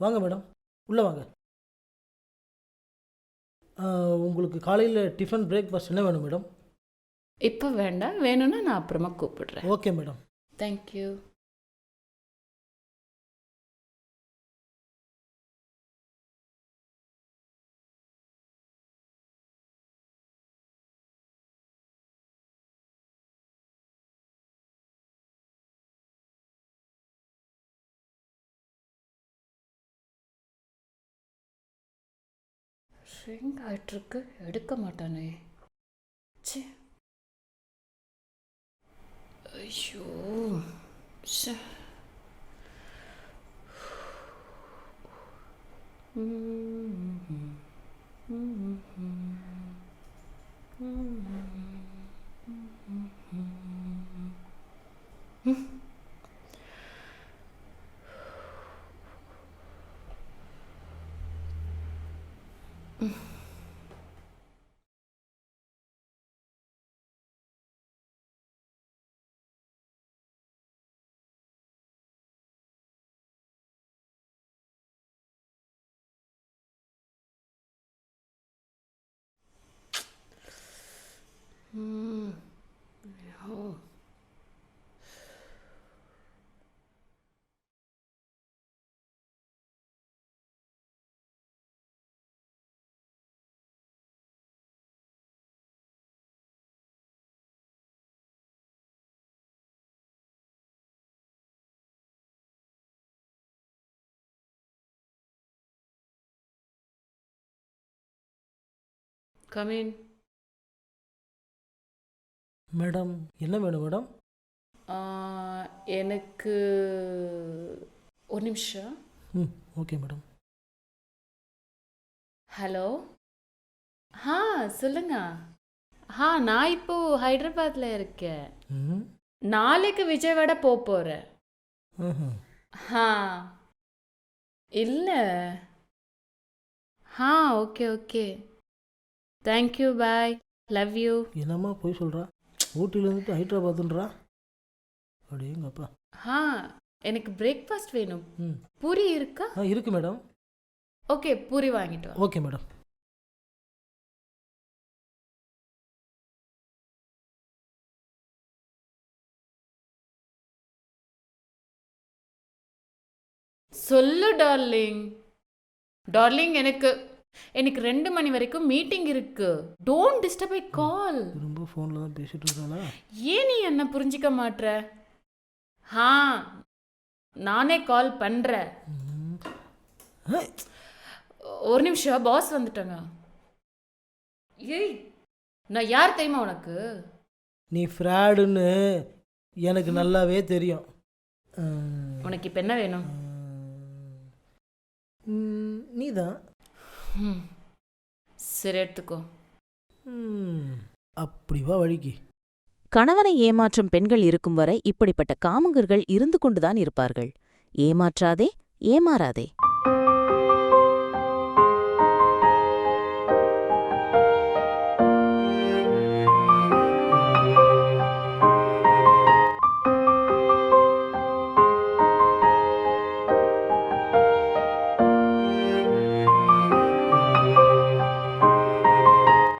வாங்க மேடம். உள்ளே வாங்க. உங்களுக்கு காலையில் டிஃபன் பிரேக்ஃபாஸ்ட் என்ன வேணும் மேடம்? இப்போ வேண்டாம், வேணும்னா நான் அப்புறமா கூப்பிடுறேன். Okay madam. தேங்க்யூ. ரிங் ஆயிட்டிருக்கு, எடுக்க மாட்டானே. ச்சே, ஐயோ, ச்சே. ஐயோ. Come in. மேடம் என்ன வேணும் மேடம்? எனக்கு ஒரு நிமிஷம். Okay madam. ஹலோ. சொல்லுங்க. நான் இப்போ ஹைதராபாத்தில் இருக்கேன். நாளைக்கு விஜயவாடா போகிறேன். இல்லை. Okay okay. Thank you, bye, love you. என்னம்மா போய் சொல்கிறா? ஊட்டிலேருந்து ஹைதராபாத்துன்றா? அப்படியேங்கப்பா. எனக்கு பிரேக்ஃபாஸ்ட் வேணும். பூரி இருக்கா? இருக்கு மேடம். ஓகே, பூரி வாங்கிட்டு வா. Okay madam. சொல்லு டார்லிங். டார்லிங், எனக்கு 2 மணி வரைக்கும் மீட்டிங் இருக்கு. டோன்ட் டிஸ்டர்ப் மை கால். ரொம்ப ஃபோனில் தான் பேசிட்டு இருக்காளா? ஏன் நீ என்ன புரிஞ்சிக்க மாட்ற? நானே கால் பண்ணுறேன். ஒரு நிமிஷம், பாஸ் வந்துட்டாங்க. ஏய், நான் யார் தெரியுமா உனக்கு? நீ ஃப்ராடுன்னு எனக்கு நல்லாவே தெரியும். உனக்கு இப்போ என்ன வேணும்? நீதான். சரி, எடுத்துக்கோ. அப்படி வா வழிக்கு. கணவனை ஏமாற்றும் பெண்கள் இருக்கும் வரை இப்படிப்பட்ட காமுகர்கள் இருந்து கொண்டுதான் இருப்பார்கள். ஏமாற்றாதே, ஏமாறாதே.